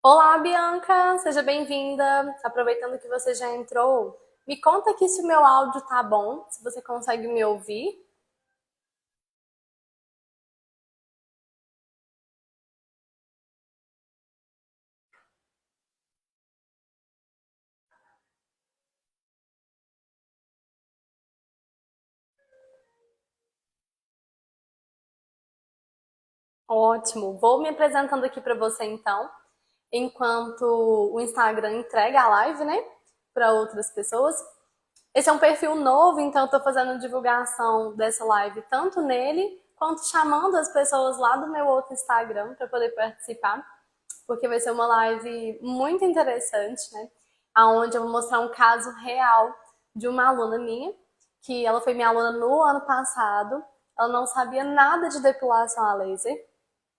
Olá, Bianca, seja bem-vinda. Aproveitando que você já entrou, me conta aqui se o meu áudio tá bom, se você consegue me ouvir. Ótimo. Vou me apresentando aqui para você então, enquanto o Instagram entrega a live, né, para outras pessoas. Esse é um perfil novo, então eu tô fazendo divulgação dessa live tanto nele quanto chamando as pessoas lá do meu outro Instagram para poder participar, porque vai ser uma live muito interessante, né? Aonde eu vou mostrar um caso real de uma aluna minha, que ela foi minha aluna no ano passado, ela não sabia nada de depilação a laser,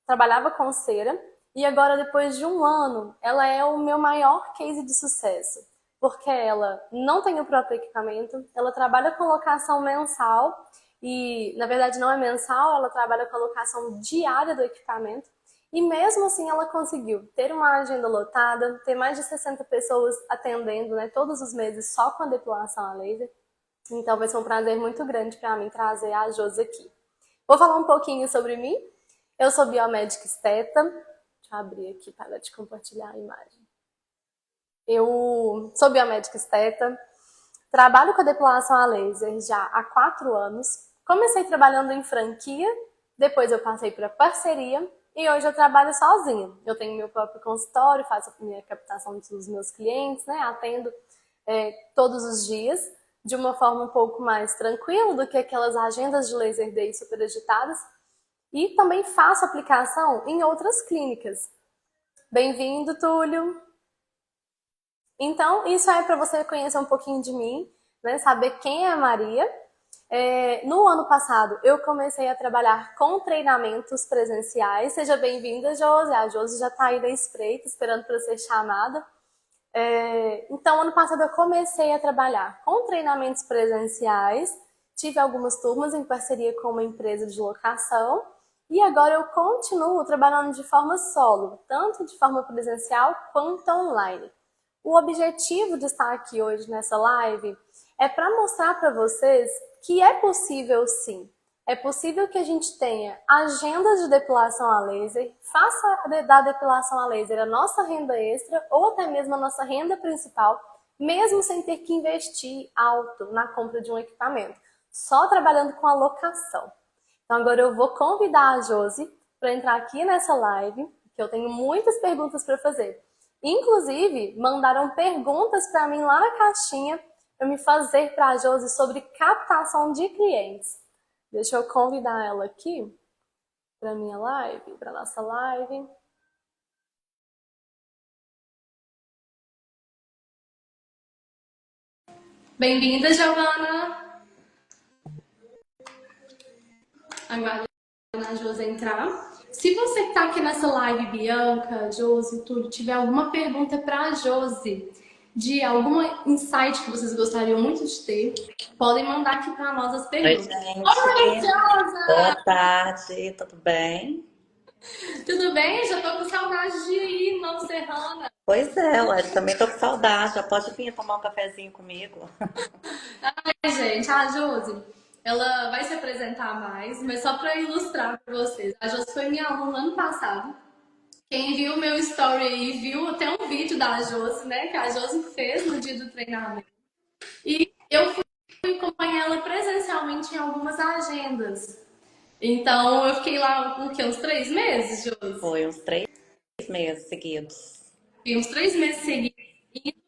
trabalhava com cera, e agora, depois de um ano, ela é o meu maior case de sucesso, porque ela não tem o próprio equipamento, ela trabalha com locação mensal, e na verdade não é mensal, ela trabalha com a locação diária do equipamento, e mesmo assim ela conseguiu ter uma agenda lotada, ter mais de 60 pessoas atendendo, né, todos os meses só com a depilação a laser. Então vai ser um prazer muito grande para mim trazer a Josi aqui. Vou falar um pouquinho sobre mim. Eu sou biomédica esteta. Deixa eu abrir aqui para te compartilhar a imagem. Eu sou biomédica esteta. Trabalho com a depilação a laser já há 4 anos. Comecei trabalhando em franquia, depois eu passei para parceria e hoje eu trabalho sozinha. Eu tenho meu próprio consultório, faço a minha captação dos meus clientes, né? Atendo todos os dias de uma forma um pouco mais tranquila do que aquelas agendas de laser day super agitadas. E também faço aplicação em outras clínicas. Bem-vindo, Túlio! Então, isso é para você conhecer um pouquinho de mim, né? Saber quem é a Maria. No ano passado, eu comecei a trabalhar com treinamentos presenciais. Seja bem-vinda, Josi. A Josi já está aí na espreita, esperando para ser chamada. Então, ano passado, eu comecei a trabalhar com treinamentos presenciais. Tive algumas turmas em parceria com uma empresa de locação. E agora eu continuo trabalhando de forma solo, tanto de forma presencial quanto online. O objetivo de estar aqui hoje nessa live é para mostrar para vocês que é possível sim. É possível que a gente tenha agendas de depilação a laser, faça da depilação a laser a nossa renda extra ou até mesmo a nossa renda principal, mesmo sem ter que investir alto na compra de um equipamento, só trabalhando com a locação. Então agora eu vou convidar a Josi para entrar aqui nessa live, que eu tenho muitas perguntas para fazer. Inclusive, mandaram perguntas para mim lá na caixinha para me fazer para a Josi sobre captação de clientes. Deixa eu convidar ela aqui para minha live, para nossa live. Bem-vinda, Giovana! Aguardo a Josi entrar. Se você que está aqui nessa live, Bianca, Josi, tudo, tiver alguma pergunta para a Josi, de algum insight que vocês gostariam muito de ter, podem mandar aqui para nós as Oi, perguntas. Oi, gente. Josa! Boa tarde, tudo bem? Tudo bem? Já tô com saudade de ir em Novo Serrana. Pois é, Lari, também tô com saudade. Já pode vir tomar um cafezinho comigo? Ai, gente, a Josi, ela vai se apresentar mais, mas só para ilustrar para vocês. A Josi foi minha aluna ano passado. Quem viu meu story aí viu até um vídeo da Josi, né? Que a Josi fez no dia do treinamento. E eu fui acompanhar ela presencialmente em algumas agendas. Então eu fiquei lá uns 3 meses, Josi? Foi uns 3 meses seguidos. Fiquei uns 3 meses seguidos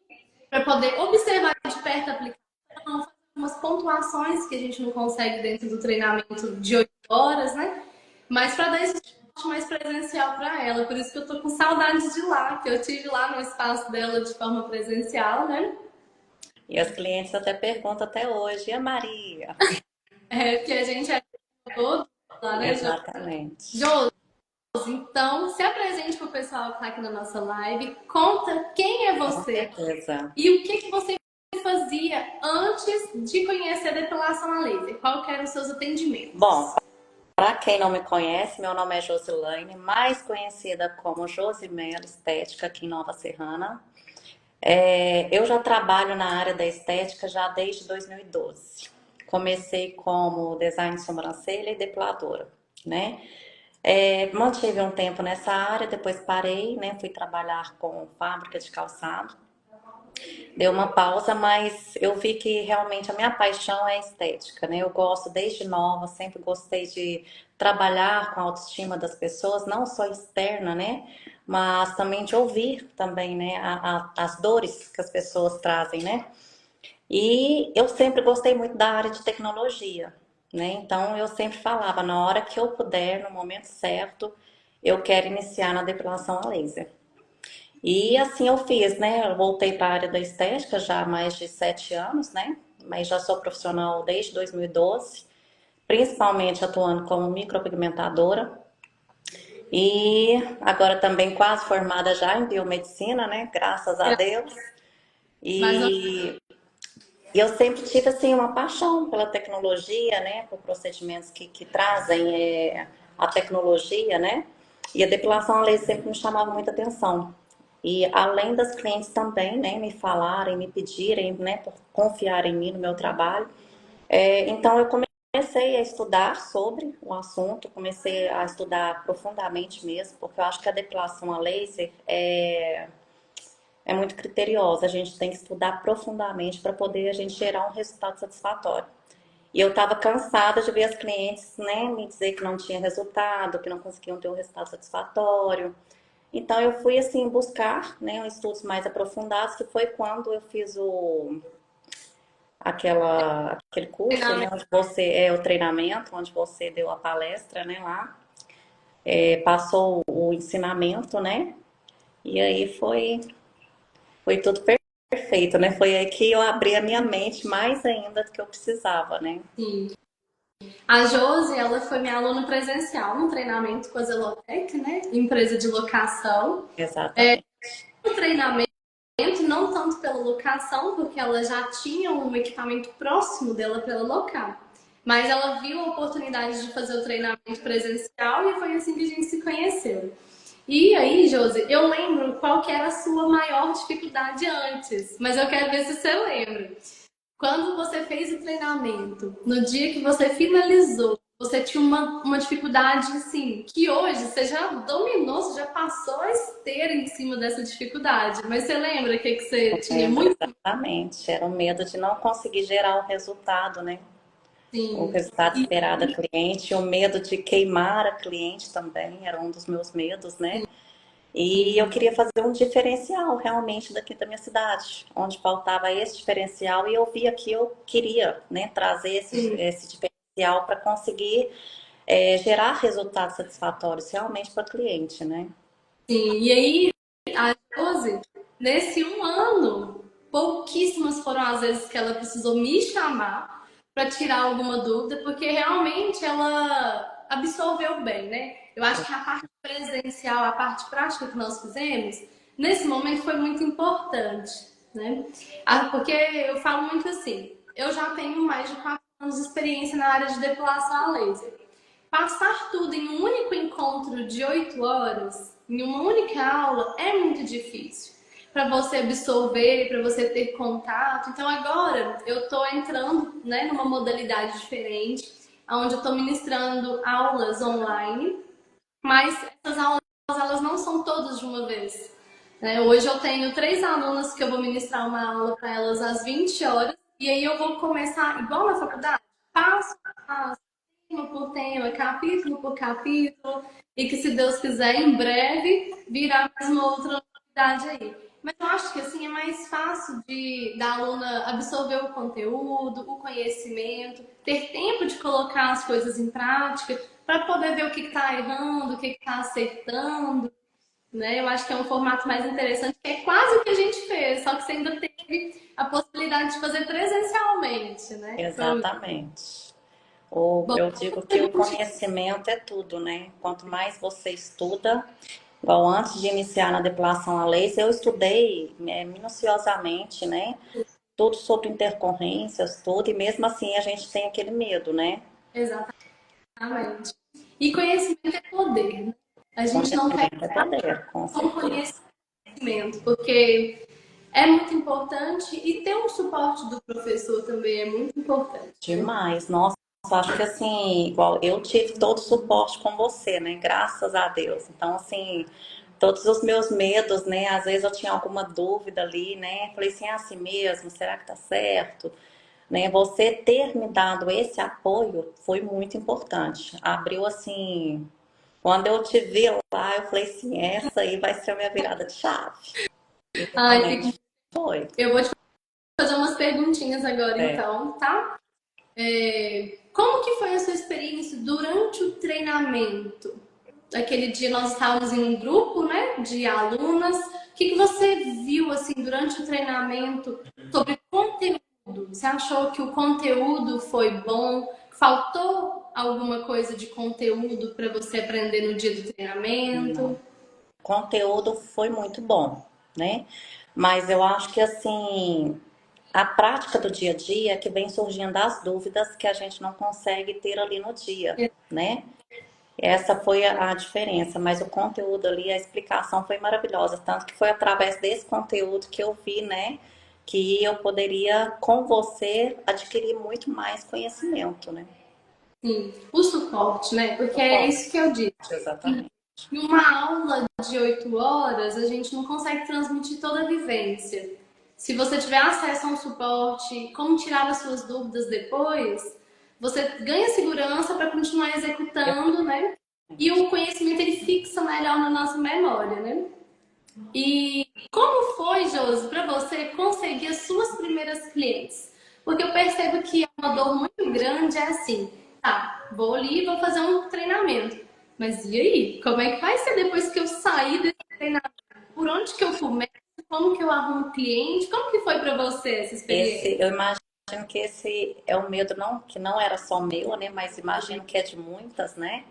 para poder observar de perto a aplicação, fazer algumas pontuações que a gente não consegue dentro do treinamento de 8 horas, né? Mas para dar esse suporte mais presencial para ela. Por isso que eu tô com saudades de lá, que eu tive lá no espaço dela de forma presencial, né? E as clientes até perguntam até hoje, e a Maria? Que a gente é todo lá, né, Jô? Exatamente. Jô, então se apresente para o pessoal que está aqui na nossa live, conta quem é Com você certeza. e o que você fazia antes de conhecer a depilação a laser, qual que eram os seus atendimentos. Bom, Para quem não me conhece, meu nome é Josilane, mais conhecida como Josimelo Estética aqui em Nova Serrana. Eu já trabalho na área da estética já desde 2012. Comecei como design de sobrancelha e depiladora, né? Mantive um tempo nessa área, depois parei, né? Fui trabalhar com fábrica de calçado. Deu uma pausa, mas eu vi que realmente a minha paixão é a estética, né? Eu gosto desde nova, sempre gostei de trabalhar com a autoestima das pessoas, não só externa, né? Mas também de ouvir também, né? As dores que as pessoas trazem, né? E eu sempre gostei muito da área de tecnologia, né? Então eu sempre falava, na hora que eu puder, no momento certo, eu quero iniciar na depilação a laser. E assim eu fiz, né? Eu voltei para a área da estética já há mais de 7 anos, né? Mas já sou profissional desde 2012, principalmente atuando como micropigmentadora. E agora também quase formada já em biomedicina, né? Graças a Deus. Mas E eu sempre tive assim uma paixão pela tecnologia, né? Por procedimentos que trazem a tecnologia, né? E a depilação a laser sempre me chamava muita atenção. E além das clientes também, né, me falarem, me pedirem, né, por confiar em mim no meu trabalho. Então eu comecei a estudar sobre o assunto, comecei a estudar profundamente mesmo, porque eu acho que a depilação a laser é muito criteriosa. A gente tem que estudar profundamente para poder a gente gerar um resultado satisfatório. E eu estava cansada de ver as clientes, né, me dizer que não tinha resultado, que não conseguiam ter um resultado satisfatório. Então eu fui assim buscar, né, estudos mais aprofundados, que foi quando eu fiz aquele curso, né, onde você o treinamento, onde você deu a palestra, né, lá, passou o ensinamento, né, e aí foi tudo perfeito, né? Foi aí que eu abri a minha mente mais ainda do que eu precisava, né? sim. A Josi, ela foi minha aluna presencial no treinamento com a Zelotec, né? Empresa de locação. Exatamente. O treinamento não tanto pela locação, porque ela já tinha um equipamento próximo dela para ela locar. Mas ela viu a oportunidade de fazer o treinamento presencial e foi assim que a gente se conheceu. E aí, Josi, eu lembro qual que era a sua maior dificuldade antes, mas eu quero ver se você lembra. Quando você fez o treinamento, no dia que você finalizou, você tinha uma dificuldade assim, que hoje você já dominou, você já passou a esteira em cima dessa dificuldade. Mas você lembra que você tinha Lembro muito? exatamente. Era o medo de não conseguir gerar o resultado, né? O Sim. resultado E esperado da cliente, o medo de queimar a cliente também era um dos meus medos, né? E eu queria fazer um diferencial realmente daqui da minha cidade, onde faltava esse diferencial e eu via que eu queria, né, trazer esse diferencial para conseguir gerar resultados satisfatórios realmente para o cliente, né? sim. E aí, a Josi, nesse um ano, pouquíssimas foram as vezes que ela precisou me chamar para tirar alguma dúvida, porque realmente ela absorveu bem, né? Eu acho que a parte presencial, a parte prática que nós fizemos, nesse momento foi muito importante, né? Porque eu falo muito assim, eu já tenho mais de 4 anos de experiência na área de depilação a laser. Passar tudo em um único encontro de 8 horas, em uma única aula, é muito difícil para você absorver, para você ter contato. Então agora eu estou entrando, né, numa modalidade diferente, onde eu estou ministrando aulas online, mas essas aulas elas não são todas de uma vez. Né? Hoje eu tenho 3 alunas que eu vou ministrar uma aula para elas às 20 horas, e aí eu vou começar, igual na faculdade, passo a passo, tema por tema, capítulo por capítulo, e que se Deus quiser, em breve virá mais uma outra novidade aí. Mas eu acho que assim é mais fácil da aluna absorver o conteúdo, o conhecimento, ter tempo de colocar as coisas em prática, para poder ver o que está errando, o que está acertando. Né? Eu acho que é um formato mais interessante, que é quase o que a gente fez, só que você ainda teve a possibilidade de fazer presencialmente, né? Foi Exatamente. bom. Eu digo que o conhecimento é tudo, né? Quanto mais você estuda, igual antes de iniciar na depilação a laser, eu estudei minuciosamente, né? Tudo sobre intercorrências, tudo, e mesmo assim a gente tem aquele medo, né? Exatamente. E conhecimento é poder, né? A gente não quer Conhecimento é poder, com um certeza. conhecimento, porque é muito importante e ter um suporte do professor também é muito importante, né? Demais. Nossa, acho que assim, igual eu tive todo o suporte com você, né? Graças a Deus. Então, assim, todos os meus medos, né? Às vezes eu tinha alguma dúvida ali, né? Falei assim, é assim mesmo? Será que tá certo? Né? Você ter me dado esse apoio foi muito importante. Abriu assim, quando eu te vi lá, eu falei assim, essa aí vai ser a minha virada de chave. E Ai, realmente foi. eu vou te fazer umas perguntinhas agora, É. então, tá? Como que foi a sua experiência durante o treinamento? Aquele dia nós estávamos em um grupo, né, de alunas. O que que você viu assim durante o treinamento sobre conteúdo? Você achou que o conteúdo foi bom? Faltou alguma coisa de conteúdo para você aprender no dia do Não. treinamento? O conteúdo foi muito bom, né? Mas eu acho que assim, a prática do dia a dia é que vem surgindo as dúvidas que a gente não consegue ter ali no dia, né? Essa foi a diferença, mas o conteúdo ali, a explicação foi maravilhosa, tanto que foi através desse conteúdo que eu vi, né, que eu poderia, com você, adquirir muito mais conhecimento, né? Sim, o suporte, né? Porque é Suporte, isso que eu digo. exatamente. Em uma aula de 8 horas, a gente não consegue transmitir toda a vivência. Se você tiver acesso a um suporte, como tirar as suas dúvidas depois, você ganha segurança para continuar executando, né? E o conhecimento ele fixa melhor na nossa memória, né? E como foi, Josi, para você conseguir as suas primeiras clientes? Porque eu percebo que é uma dor muito grande, é assim, tá, vou ali, vou fazer um treinamento. Mas e aí? Como é que vai ser depois que eu sair desse treinamento? Por onde que eu começo? Como que eu arrumo cliente? Como que foi para você essa Esse, experiência? eu imagino que esse é um medo não, que não era só meu, né, mas imagino que é de muitas, né?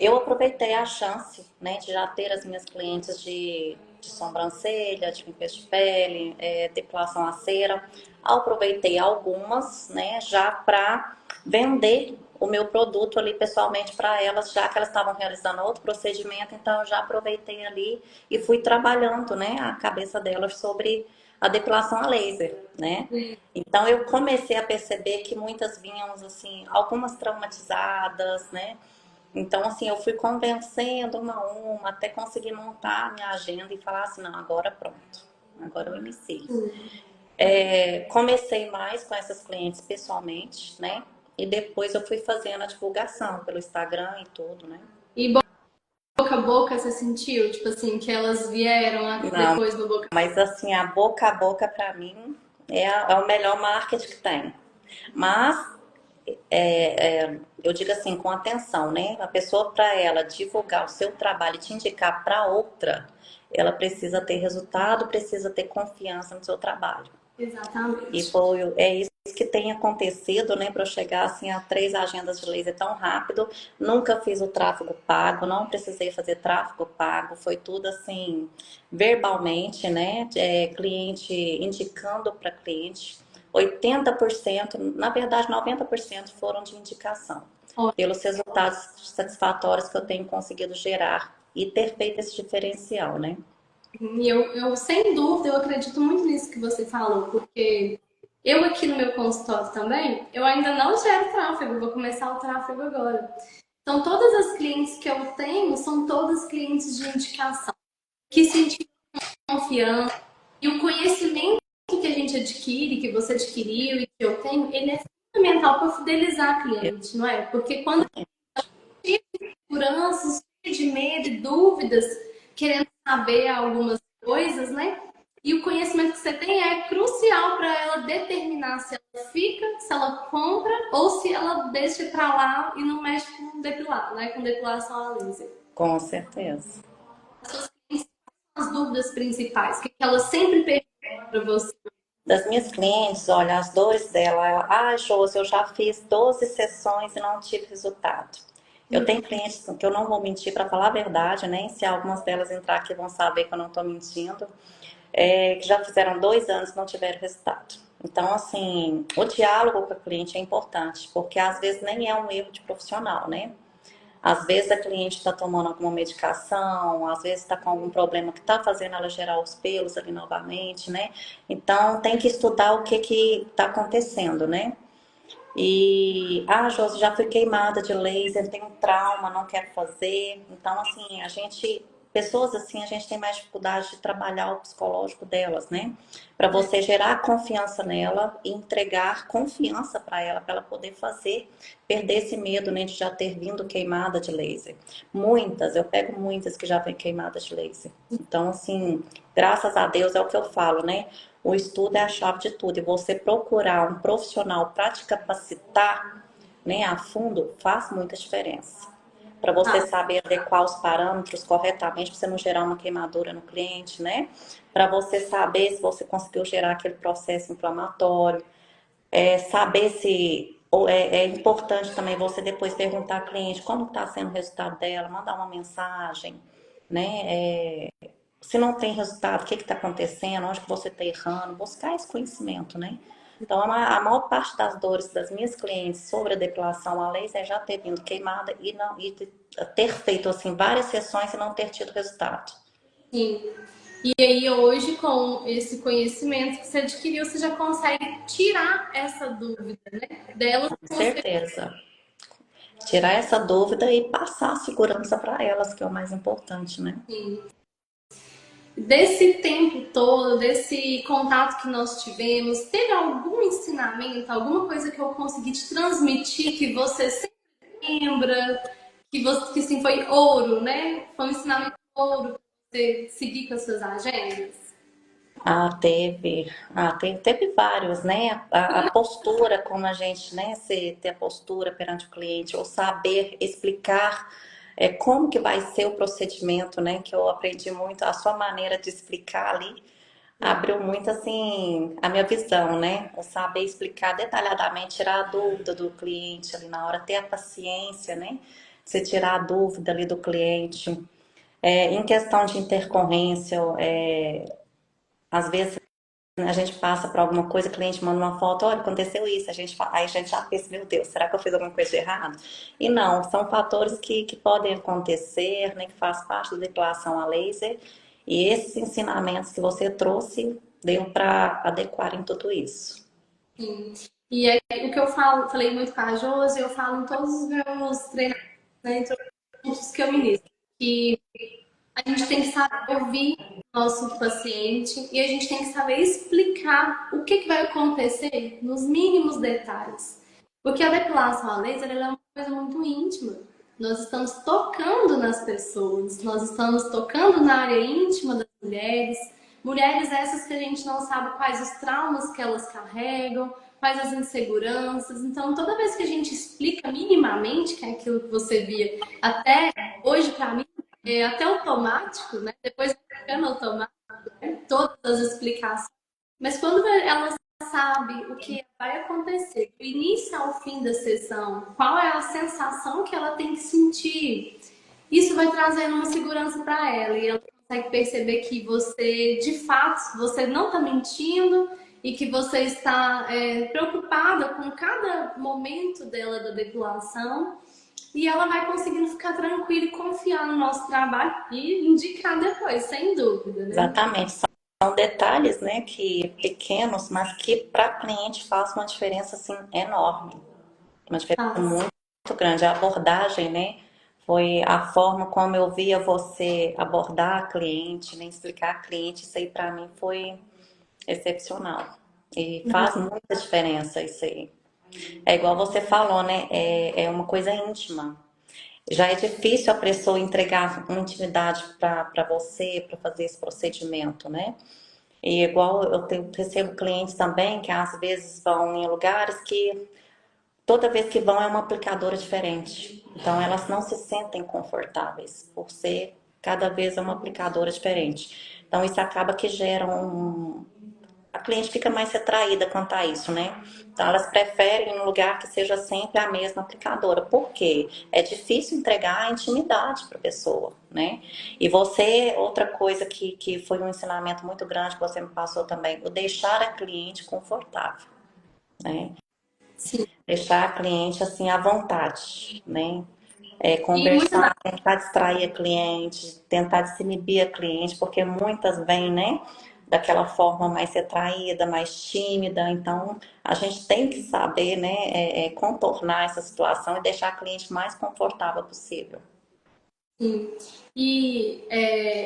Eu aproveitei a chance, né, de já ter as minhas clientes de sobrancelha, de limpeza de pele, depilação a cera. Aproveitei algumas, né, já para vender o meu produto ali pessoalmente para elas, já que elas estavam realizando outro procedimento, então eu já aproveitei ali e fui trabalhando, né, a cabeça delas sobre a depilação a laser, né? Então eu comecei a perceber que muitas vinham assim, algumas traumatizadas, né? Então, assim, eu fui convencendo uma a uma, até conseguir montar a minha agenda e falar assim, não, agora pronto, agora eu inicio. Comecei mais com essas clientes pessoalmente, né? E depois eu fui fazendo a divulgação pelo Instagram e tudo, né? E boca a boca você sentiu, tipo assim, que elas vieram Não, depois do boca mas assim, a boca para mim é o melhor marketing que tem. Mas eu digo assim, com atenção, né? A pessoa, para ela divulgar o seu trabalho e te indicar para outra, ela precisa ter resultado, precisa ter confiança no seu trabalho. E exatamente. é isso que tem acontecido, né, para eu chegar assim a 3 agendas de laser tão rápido. Nunca fiz o tráfego pago, não precisei fazer tráfego pago, foi tudo assim verbalmente, né? Cliente indicando para cliente. 80%, na verdade 90% foram de indicação, pelos resultados satisfatórios que eu tenho conseguido gerar e ter feito esse diferencial, né? E sem dúvida, eu acredito muito nisso que você falou, porque eu aqui no meu consultório também, eu ainda não gero tráfego, vou começar o tráfego agora. Então, todas as clientes que eu tenho são todas clientes de indicação, que sentiram confiança e o conhecimento que a gente adquire, que você adquiriu e que eu tenho, ele é fundamental para fidelizar a cliente, não é? Porque quando cheio de inseguranças, cheio de medo e dúvidas, querendo saber algumas coisas, né? E o conhecimento que você tem é crucial para ela determinar se ela fica, se ela compra ou se ela deixa para lá e não mexe com depilar, né? Com depilação a laser. Com certeza. As suas clientes são as dúvidas principais, que elas sempre perguntam para você. Das minhas clientes, olha, as dores dela, Josi, eu já fiz 12 sessões e não tive resultado. Eu tenho clientes que eu não vou mentir para falar a verdade, né? Se algumas delas entrar aqui vão saber que eu não estou mentindo, que já fizeram 2 anos e não tiveram resultado. Então, assim, o diálogo com o cliente é importante, porque às vezes nem é um erro de profissional, né? Às vezes a cliente está tomando alguma medicação, às vezes está com algum problema que está fazendo ela gerar os pelos ali novamente, né? Então tem que estudar o que que está acontecendo, né? E, Josi, já fui queimada de laser, tenho trauma, não quero fazer. Então, assim, pessoas assim, a gente tem mais dificuldade de trabalhar o psicológico delas, né? Para você gerar confiança nela e entregar confiança para ela poder fazer, perder esse medo, né, de já ter vindo queimada de laser. Muitas, eu pego muitas que já vêm queimadas de laser. Então, assim, graças a Deus é o que eu falo, né? O estudo é a chave de tudo. E você procurar um profissional para te capacitar, né, a fundo, faz muita diferença. Para você Ah, saber adequar os parâmetros corretamente, para você não gerar uma queimadura no cliente, né? Para você saber se você conseguiu gerar aquele processo inflamatório. Saber se. É importante também você depois perguntar ao cliente como está sendo o resultado dela, mandar uma mensagem, né? Se não tem resultado, o que está acontecendo, onde que você está errando, buscar esse conhecimento, né? Então, a maior parte das dores das minhas clientes sobre a depilação a laser é já ter vindo queimada e ter feito assim várias sessões e não ter tido resultado. sim. E aí hoje, com esse conhecimento que você adquiriu, você já consegue tirar essa dúvida, né? Dela Com você. certeza. Tirar essa dúvida e passar a segurança para elas, que é o mais importante, né? Desse tempo todo, desse contato que nós tivemos, teve algum ensinamento, alguma coisa que eu consegui te transmitir que você sempre lembra, que sim foi ouro, né? Foi um ensinamento ouro para você seguir com as suas agendas? Teve vários, né? A postura, como a gente, né? Se ter a postura perante o cliente, ou saber explicar como que vai ser o procedimento, né? Que eu aprendi muito, a sua maneira de explicar ali abriu muito, assim, a minha visão, né? O saber explicar detalhadamente, tirar a dúvida do cliente ali na hora, ter a paciência, né? Você tirar a dúvida ali do cliente. Em questão de intercorrência, às vezes a gente passa por alguma coisa, o cliente manda uma foto, olha, aconteceu isso, aí a gente já pensa, meu Deus, será que eu fiz alguma coisa de errado? E não, são fatores que podem acontecer, né, que faz parte da depilação a laser, e esses ensinamentos que você trouxe deu para adequar em tudo isso. Sim. E é o que eu falo, falei muito com a Josi, eu falo em todos os meus treinamentos, né, em todos os cursos que eu ministro, que a gente tem que saber ouvir o nosso paciente e a gente tem que saber explicar o que vai acontecer nos mínimos detalhes. Porque a depilação a laser ela é uma coisa muito íntima. Nós estamos tocando nas pessoas, nós estamos tocando na área íntima das mulheres. Mulheres essas que a gente não sabe quais os traumas que elas carregam, quais as inseguranças. Então, toda vez que a gente explica minimamente, que é aquilo que você via até hoje para mim, até automático, né? Depois vai ficando automático, né? Todas as explicações. Mas quando ela sabe o que vai acontecer, do início ao fim da sessão, qual é a sensação que ela tem que sentir, isso vai trazendo uma segurança para ela e ela consegue perceber que você, de fato, você não está mentindo e que você está preocupada com cada momento dela da depilação e ela vai conseguindo ficar tranquila e confiar no nosso trabalho e indicar depois, sem dúvida, né? Exatamente, são detalhes, né, que pequenos, mas que para cliente faz uma diferença, assim, enorme. Uma diferença Faz. muito grande. A abordagem, né? Foi a forma como eu via você abordar a cliente, né? Explicar a cliente, isso aí para mim foi excepcional. E faz muita diferença isso aí. É igual você falou, né? É uma coisa íntima. Já é difícil a pessoa entregar uma intimidade para você, para fazer esse procedimento, né? E igual recebo clientes também que às vezes vão em lugares que toda vez que vão é uma aplicadora diferente. Então elas não se sentem confortáveis por ser cada vez é uma aplicadora diferente. Então isso acaba que gera a cliente fica mais retraída quanto a isso, né? Então elas preferem um lugar que seja sempre a mesma aplicadora. Por quê? É difícil entregar a intimidade para a pessoa, né? E você, outra coisa que foi um ensinamento muito grande que você me passou também, o deixar a cliente confortável, né? Sim. Deixar a cliente assim à vontade, né? E muitas Conversar, tentar distrair a cliente, tentar desinibir a cliente, porque muitas vêm, né, daquela forma mais retraída, mais tímida. Então, a gente tem que saber, né, contornar essa situação e deixar a cliente mais confortável possível. sim. E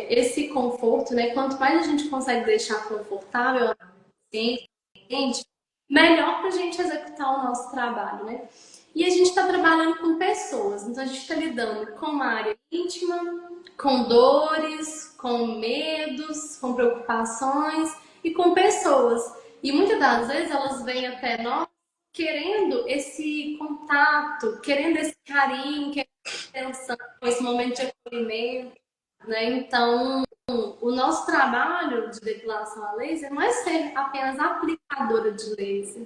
esse conforto, né? Quanto mais a gente consegue deixar confortável a gente, melhor para a gente executar o nosso trabalho, né? E a gente está trabalhando com pessoas, então a gente está lidando com uma área íntima, com dores, com medos, com preocupações e com pessoas. E muitas das vezes elas vêm até nós querendo esse contato, querendo esse carinho, querendo atenção, esse momento de acolhimento, né? Então, o nosso trabalho de depilação a laser não é ser apenas aplicadora de laser.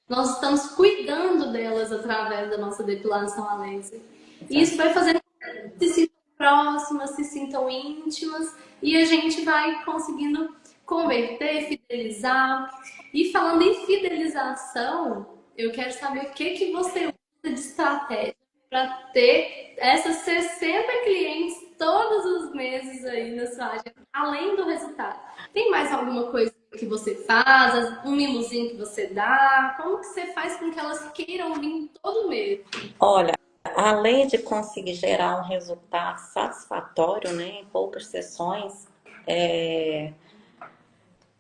Nós estamos cuidando delas através da nossa depilação a laser. E isso vai fazer com que elas se sintam próximas, se sintam íntimas e a gente vai conseguindo converter, fidelizar. E falando em fidelização, eu quero saber o que que você usa de estratégia para ter essas 60 clientes todos os meses aí na sua agenda, além do resultado. Tem mais alguma coisa que você faz, um mimozinho que você dá? Como que você faz com que elas queiram vir todo mês? Olha, além de conseguir gerar um resultado satisfatório, né, em poucas sessões,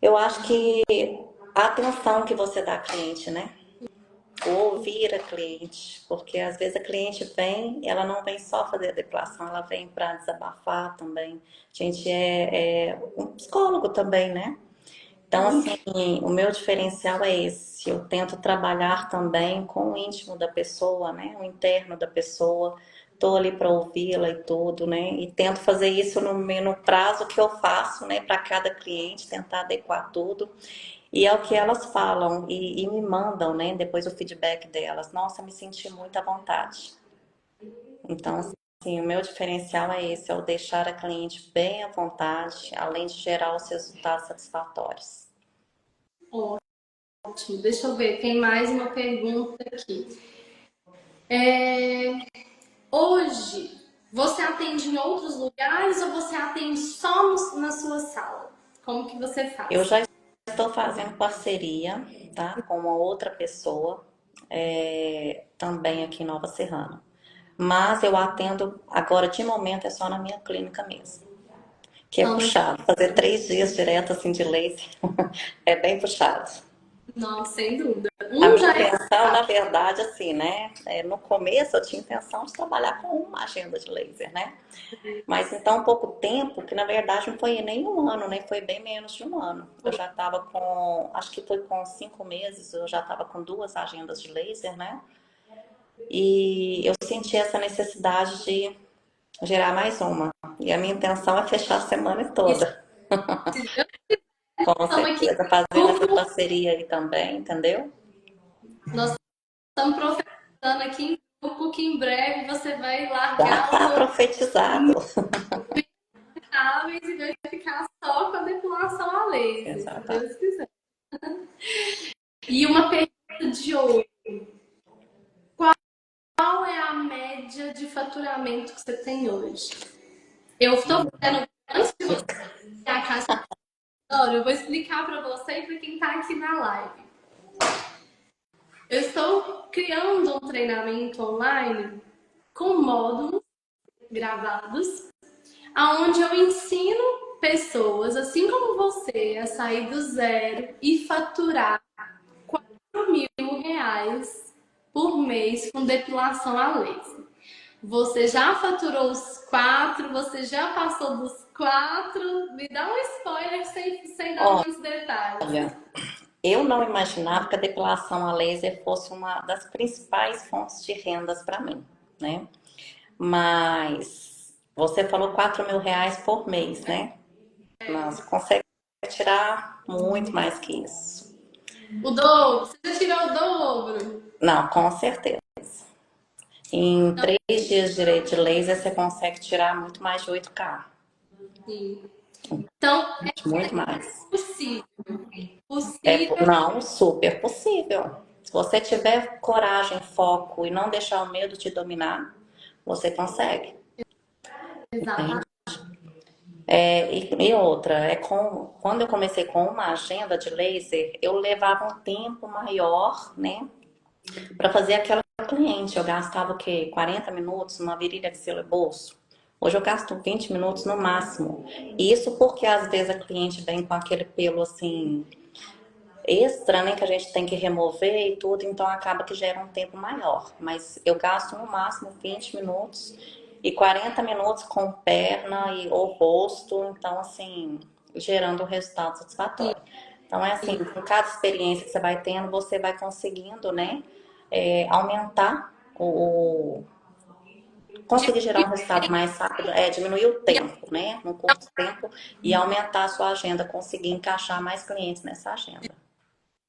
eu acho que a atenção que você dá à cliente, né? O ouvir a cliente, porque às vezes a cliente vem, ela não vem só fazer a depilação, ela vem para desabafar também. A gente é um psicólogo também, né? Então, assim, o meu diferencial é esse. Eu tento trabalhar também com o íntimo da pessoa, né? O interno da pessoa. Tô ali para ouvi-la e tudo, né? E tento fazer isso no prazo que eu faço, né? Para cada cliente, tentar adequar tudo. E é o que elas falam e me mandam, né? Depois o feedback delas. Nossa, me senti muito à vontade. Então, assim, o meu diferencial é esse, é o deixar a cliente bem à vontade, além de gerar os resultados satisfatórios. Ótimo, deixa eu ver, tem mais uma pergunta aqui. É, Hoje, você atende em outros lugares ou você atende só na sua sala? Como que você Eu faz? já estou fazendo parceria, tá, com uma outra pessoa, também aqui em Nova Serrana. Mas eu atendo agora, de momento, é só na minha clínica mesmo. Que é Só na... puxado. Fazer 3 dias direto assim de laser é bem puxado. Não, sem dúvida. A Um minha já é intenção, na verdade, assim, né? No começo eu tinha intenção de trabalhar com uma agenda de laser, né? Mas em tão pouco tempo, que na verdade não foi nem um ano, né? Foi bem menos de um ano. Eu já estava com, acho que foi com 5 meses, eu já estava com 2 agendas de laser, né? E eu senti essa necessidade de gerar mais uma. E a minha intenção é fechar a semana isso. toda. Com Estamos aqui certeza, fazendo essa duplo. parceria aí também, entendeu? Nós estamos profetizando aqui em grupo que em breve você vai Já largar os tá profetizado. oráveis e vai ficar só com a depilação a laser, se Exatamente. Deus quiser. E uma pergunta de hoje. Qual é a média de faturamento que você tem hoje? Eu estou fazendo, antes de você a caixa de eu vou explicar para você e para quem está aqui na live. Eu estou criando um treinamento online com módulos gravados, aonde eu ensino pessoas, assim como você, a sair do zero e faturar R$ 4.000 por mês com depilação a laser. Você já faturou os 4? Você já passou dos 4? Me dá um spoiler sem dar muitos detalhes. Olha, eu não imaginava que a depilação a laser fosse uma das principais fontes de rendas para mim, né? Mas você falou R$ 4.000 por mês, né? Mas consegue tirar muito mais que isso. O dobro, você já tirou o dobro. Não, com certeza. Em 3 dias de laser você consegue tirar muito mais de 8K. Sim. Então, Muito mais. possível. Possível. Não, super possível. Se você tiver coragem, foco e não deixar o medo te dominar, você consegue. Exatamente. E outra, quando eu comecei com uma agenda de laser, eu levava um tempo maior, né, para fazer aquela cliente. Eu gastava o quê? 40 minutos numa virilha axila e bolso. Hoje eu gasto 20 minutos no máximo. Isso porque às vezes a cliente vem com aquele pelo assim extra, né, que a gente tem que remover e tudo, então acaba que gera um tempo maior. Mas eu gasto no máximo 20 minutos e 40 minutos com perna ou rosto, então assim, gerando um resultado satisfatório. Então é assim, com cada experiência que você vai tendo, você vai conseguindo, né, aumentar conseguir gerar um resultado mais rápido, diminuir o tempo, né, num curto tempo e aumentar a sua agenda, conseguir encaixar mais clientes nessa agenda.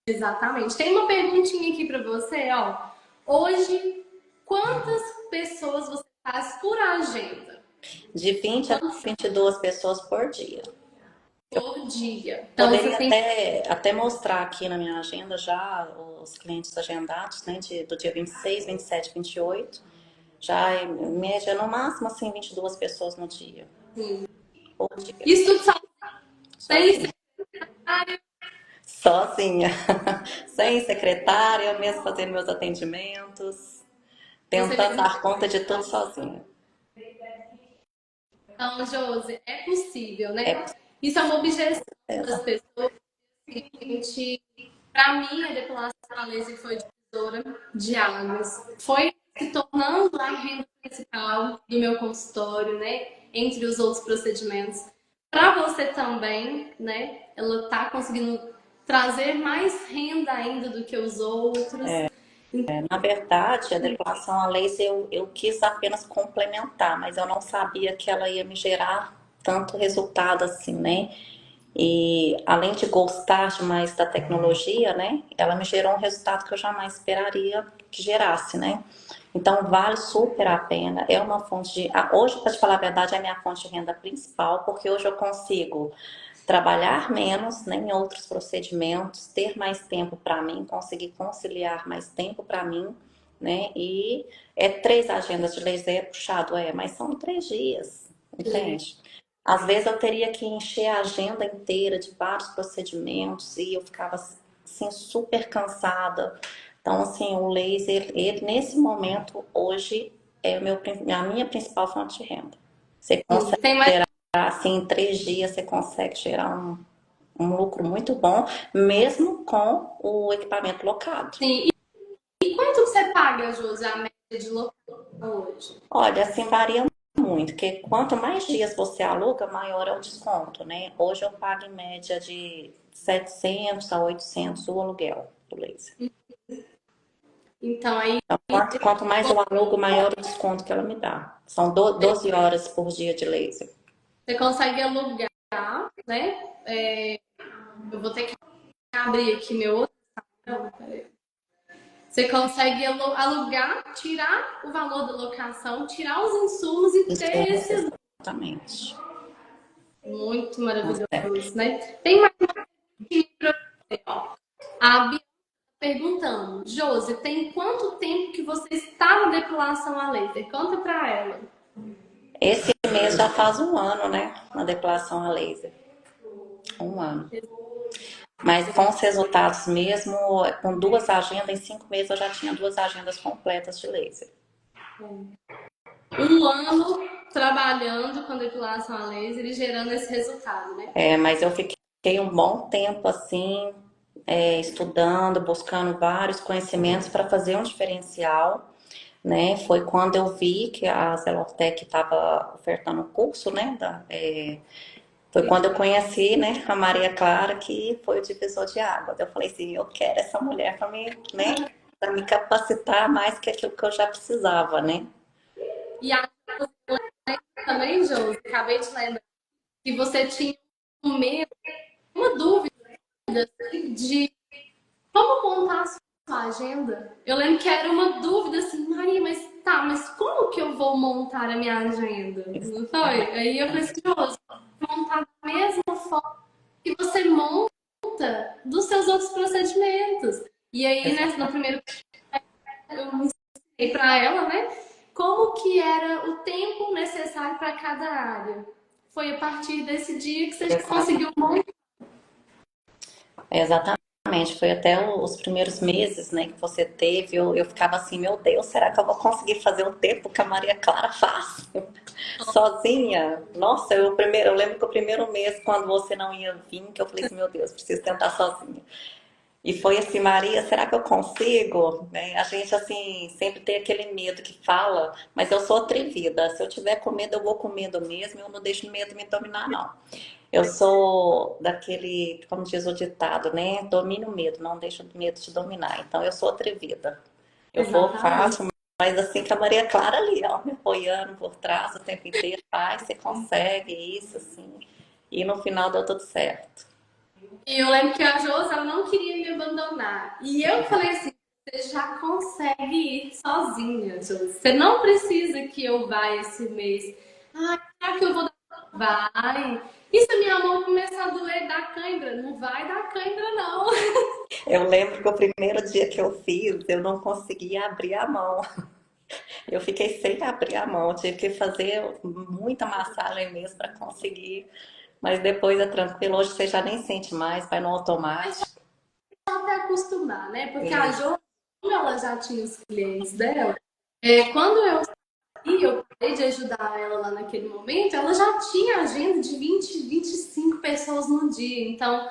Exatamente. Tem uma perguntinha aqui para você, ó. Hoje, quantas pessoas você faz por agenda? De 20 a 22 pessoas por dia. Por dia. Então, você Poderia tem... até mostrar aqui na minha agenda já os clientes agendados, né, do dia 26, 27, 28. Já em média, no máximo, assim, 22 pessoas no dia. Sim. Por dia. Isso tudo só sem Sozinha. Sozinha. Sem secretária, eu mesmo fazendo meus atendimentos. você Tentando mesmo. dar conta de tudo sozinha. Então, Josi, é possível, né? É Isso é uma objeção das possível. pessoas. Gente, para mim, a depilação a laser foi divisora de águas. Foi se tornando a renda principal do meu consultório, né? Entre os outros procedimentos. Para você também, né? Ela tá conseguindo trazer mais renda ainda do que os outros. Na verdade, a depilação a laser eu quis apenas complementar, mas eu não sabia que ela ia me gerar tanto resultado assim, né? E além de gostar demais da tecnologia, né? Ela me gerou um resultado que eu jamais esperaria que gerasse, né? Então vale super a pena. É uma fonte de. Hoje, para te falar a verdade, é a minha fonte de renda principal, porque hoje eu consigo trabalhar menos, né, em outros procedimentos, ter mais tempo para mim, conseguir conciliar mais tempo para mim, né? E 3 agendas de laser é puxado, mas são 3 dias, entende? Às vezes eu teria que encher a agenda inteira de vários procedimentos e eu ficava assim super cansada. Então, assim, o laser, ele nesse momento, hoje, a minha principal fonte de renda. Você consegue Tem mais... assim, em 3 dias você consegue gerar um lucro muito bom, mesmo com o equipamento locado. Sim. E quanto você paga, Josi, a média de locação hoje? Olha, assim, varia muito, porque quanto mais dias você aluga, maior é o desconto, né? Hoje eu pago em média de 700 a 800 o aluguel do laser. Então, aí Então, quanto mais eu alugo, maior o desconto que ela me dá. São 12 horas por dia de laser. você consegue alugar, né? Eu vou ter que abrir aqui meu outro. Você consegue alugar, tirar o valor da locação, tirar os insumos e ter Insumos, esse exatamente. muito Consegue. maravilhoso, né? Tem mais aqui pra você, ó. A Bia perguntando, Josi, tem quanto tempo que você está na depilação a laser? Conta pra ela. Esse mês já faz um ano, né? Na depilação a laser. Um ano. Mas com os resultados mesmo, com 2 agendas, em 5 meses eu já tinha 2 agendas completas de laser. Um ano trabalhando com depilação a laser e gerando esse resultado, né? Mas eu fiquei um bom tempo assim, estudando, buscando vários conhecimentos para fazer um diferencial, né? Foi quando eu vi que a Zelortec estava ofertando um curso, né? Foi quando eu conheci, né, a Maria Clara, que foi o divisor de água. Eu falei assim, eu quero essa mulher para me, né, para me capacitar mais que aquilo que eu já precisava, né? E a também, Josi, acabei de lembrar que você tinha um medo, uma dúvida de como montar a sua agenda. Eu lembro que era uma dúvida assim, Maria, mas como que eu vou montar a minha agenda? Não foi? Aí eu falei assim, Josi, montar da mesma forma que você monta dos seus outros procedimentos. E aí, né, no primeiro eu ensinei para ela, né, como que era o tempo necessário para cada área. Foi a partir desse dia que você conseguiu muito. Exatamente, foi até os primeiros meses, né, que você teve, eu ficava assim, meu Deus, será que eu vou conseguir fazer o tempo que a Maria Clara faz? Sozinha? Nossa, eu lembro que o primeiro mês, quando você não ia vir, que eu falei assim, meu Deus, preciso tentar sozinha. E foi assim, Maria, será que eu consigo? Né? A gente, assim, sempre tem aquele medo que fala, mas eu sou atrevida. Se eu tiver com medo, eu vou com medo mesmo, eu não deixo o medo me dominar, não. Eu sou daquele, como diz o ditado, né? Domine o medo, não deixa o medo te dominar. Então, eu sou atrevida. Eu vou, Exatamente. faço, mas assim que a Maria Clara ali, ó, me apoiando por trás o tempo inteiro, faz, você consegue isso, assim. E no final deu tudo certo. E eu lembro que a Josi, ela não queria me abandonar. E eu falei assim, você já consegue ir sozinha, Josi. Você não precisa que eu vá esse mês. Ah, será que eu vou dar? Vai. E se a minha mão começar a doer, dá cãibra? Não vai dar cãibra, não. Eu lembro que o primeiro dia que eu fiz, eu não conseguia abrir a mão. Eu fiquei sem abrir a mão, eu tive que fazer muita massagem mesmo para conseguir. Mas depois é tranquilo, hoje você já nem sente mais, vai no automático. Até acostumar, né? Porque a Isso, Jo, como ela já tinha os clientes dela, quando eu saí, eu parei de ajudar ela lá naquele momento, ela já tinha agenda de 20, 25 pessoas no dia. Então,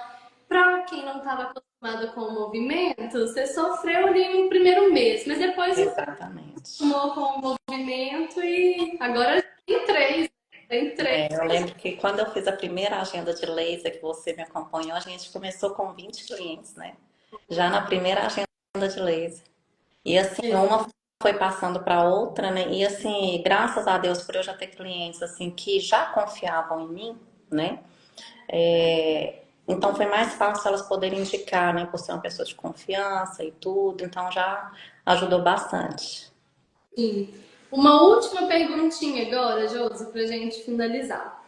para quem não estava acostumada com o movimento, você sofreu ali no primeiro mês, mas depois exatamente. acostumou com o movimento e agora tem três. Tem três. Eu lembro que quando eu fiz a primeira agenda de laser que você me acompanhou, a gente começou com 20 clientes, né? Já na primeira agenda de laser. E assim, uma foi passando para outra, né? E assim, graças a Deus por eu já ter clientes assim que já confiavam em mim, né? Então foi mais fácil elas poderem indicar, né? Por ser uma pessoa de confiança e tudo. Então já ajudou bastante. Sim. Uma última perguntinha agora, Josi, para a gente finalizar.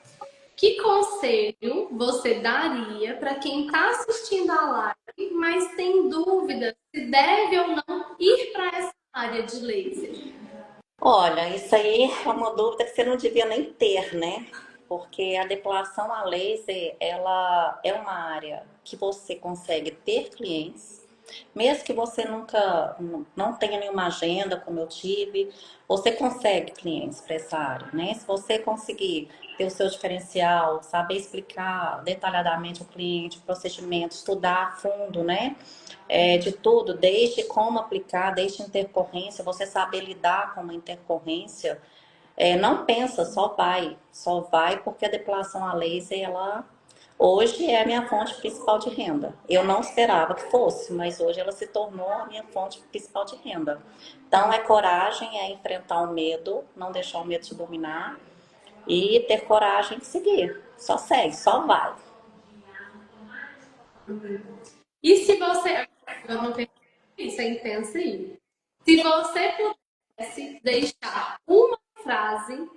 Que conselho você daria para quem está assistindo a live, mas tem dúvida se deve ou não ir para essa área de laser? Olha, isso aí é uma dúvida que você não devia nem ter, né? Porque a depilação a laser, ela é uma área que você consegue ter clientes, mesmo que você nunca não tenha nenhuma agenda, como eu tive, você consegue clientes para essa área, né? Se você conseguir ter o seu diferencial, saber explicar detalhadamente o cliente, o procedimento, estudar a fundo, né? De tudo, desde como aplicar, desde intercorrência, você saber lidar com uma intercorrência, não pensa, só vai porque a depilação a laser, ela hoje é a minha fonte principal de renda. Eu não esperava que fosse, mas hoje ela se tornou a minha fonte principal de renda. Então é coragem, é enfrentar o medo, não deixar o medo te dominar e ter coragem de seguir. Só segue, só vai. E se você. Eu não tenho isso, é intensa aí. Se você pudesse deixar uma frase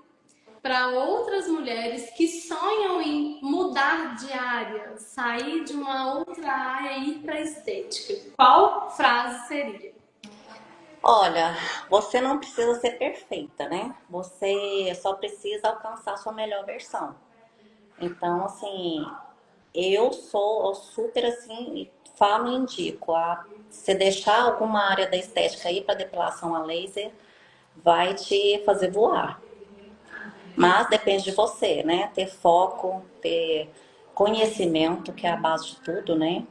para outras mulheres que sonham em mudar de área, sair de uma outra área e ir para estética, qual frase seria? Olha, você não precisa ser perfeita, né? Você só precisa alcançar a sua melhor versão. Então, assim, eu super assim, falo e indico a você deixar alguma área da estética aí para depilação a laser, vai te fazer voar. Mas depende de você, né? Ter foco, ter conhecimento, que é a base de tudo, né?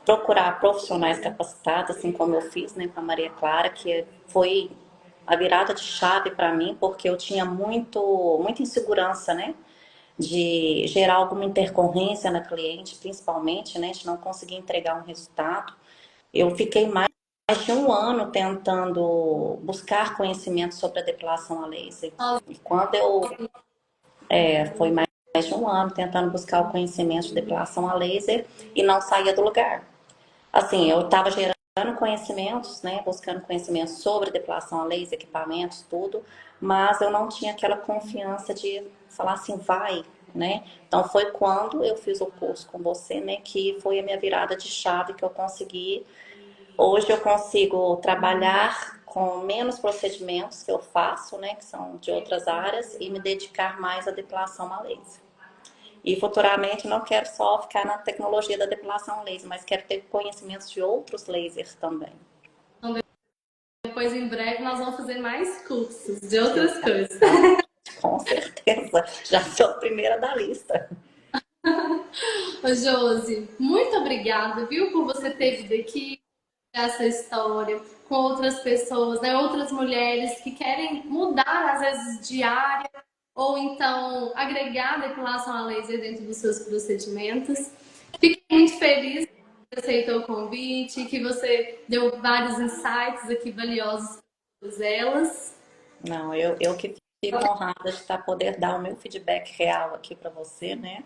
Procurar profissionais capacitados, assim como eu fiz, né, com a Maria Clara, que foi a virada de chave para mim, porque eu tinha muita insegurança, né, de gerar alguma intercorrência na cliente, principalmente, né, de não conseguir entregar um resultado. Eu fiquei mais de um ano tentando buscar conhecimento sobre a depilação a laser. E quando foi mais de um ano tentando buscar o conhecimento de depilação a laser e não saía do lugar. Assim, eu estava gerando conhecimentos, né, buscando conhecimentos sobre depilação a laser, equipamentos, tudo, mas eu não tinha aquela confiança de falar assim, vai, né? Então foi quando eu fiz o curso com você, né, que foi a minha virada de chave que eu consegui. Hoje eu consigo trabalhar com menos procedimentos que eu faço, né, que são de outras áreas, e me dedicar mais à depilação a laser. E futuramente não quero só ficar na tecnologia da depilação laser, mas quero ter conhecimentos de outros lasers também. Depois, em breve, nós vamos fazer mais cursos de outras coisas. Com certeza, já sou a primeira da lista. Ô, Josi, muito obrigada, viu, por você ter vindo aqui, essa história com outras pessoas, né? Outras mulheres que querem mudar, às vezes, de área, ou então agregar depilação a laser dentro dos seus procedimentos. Fiquei muito feliz que você aceitou o convite, que você deu vários insights aqui valiosos para todas elas. Não, eu que fico honrada de estar poder dar o meu feedback real aqui para você, né?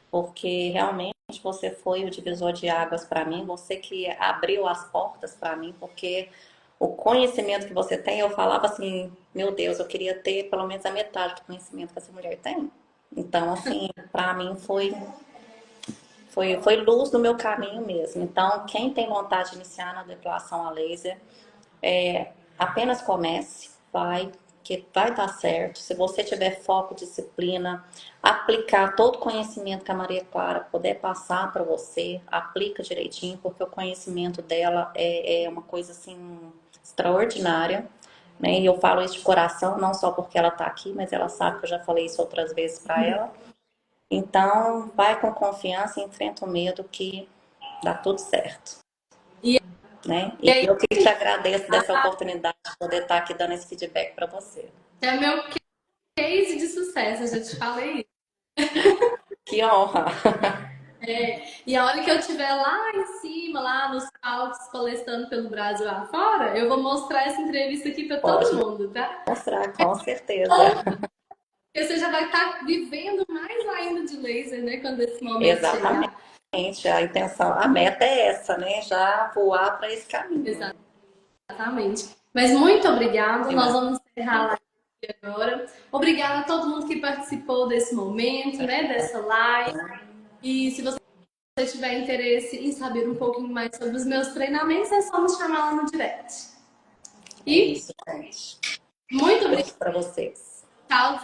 Porque realmente você foi o divisor de águas para mim, você que abriu as portas para mim, porque o conhecimento que você tem, eu falava assim, meu Deus, eu queria ter pelo menos a metade do conhecimento que essa mulher tem. Então, assim, para mim foi luz no meu caminho mesmo. Então, quem tem vontade de iniciar na depilação a laser, apenas comece, vai, que vai dar certo. Se você tiver foco, disciplina, aplicar todo o conhecimento que a Maria Clara puder passar para você, aplica direitinho, porque o conhecimento dela é uma coisa assim extraordinária. Né? E eu falo isso de coração, não só porque ela está aqui, mas ela sabe que eu já falei isso outras vezes para ela. Então, vai com confiança e enfrenta o medo que dá tudo certo. E Né? E eu que te agradeço dessa oportunidade de poder estar aqui dando esse feedback para você. é meu case de sucesso, eu já te falei isso. Que honra! E a hora que eu estiver lá em cima, lá nos palcos, palestrando pelo Brasil afora, eu vou mostrar essa entrevista aqui para todo Pode mundo, tá? mostrar, com certeza. Porque você já vai estar vivendo mais ainda de laser, né? Quando esse momento Exatamente. chegar. A intenção, a meta é essa, né? Já voar para esse caminho. Exatamente. Mas muito obrigada. De Nós nada. vamos encerrar a live agora. Obrigada a todo mundo que participou desse momento, né? Dessa live. E se você tiver interesse em saber um pouquinho mais sobre os meus treinamentos, é só me chamar lá no direct. É E isso, gente. muito obrigada. Beijo para vocês. Tchau.